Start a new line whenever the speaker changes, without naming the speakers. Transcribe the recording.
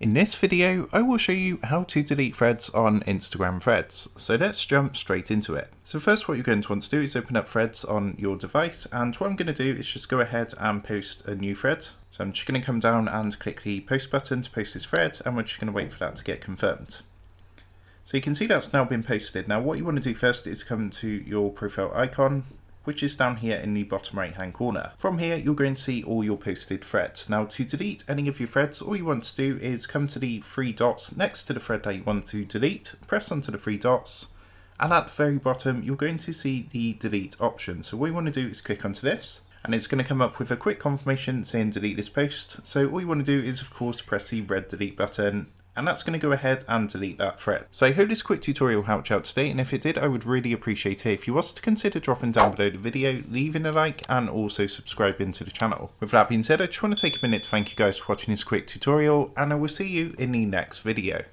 In this video, I will show you how to delete threads on Instagram threads. So let's jump straight into it. So first, what you're going to want to do is open up threads on your device, and what I'm going to do is just go ahead and post a new thread. So I'm just going to come down and click the post button to post this thread, and we're just going to wait for that to get confirmed. So you can see that's now been posted. Now what you want to do first is come to your profile icon, which is down here in the bottom right hand corner. From here, you're going to see all your posted threads. Now to delete any of your threads, all you want to do is come to the three dots next to the thread that you want to delete, press onto the three dots, and at the very bottom, you're going to see the delete option. So what you want to do is click onto this, and it's going to come up with a quick confirmation saying delete this post. So all you want to do is of course press the red delete button, and that's going to go ahead and delete that thread. So I hope this quick tutorial helped you out today, and if it did, I would really appreciate it if you was to consider dropping down below the video, leaving a like, and also subscribing to the channel. With that being said, I just want to take a minute to thank you guys for watching this quick tutorial, and I will see you in the next video.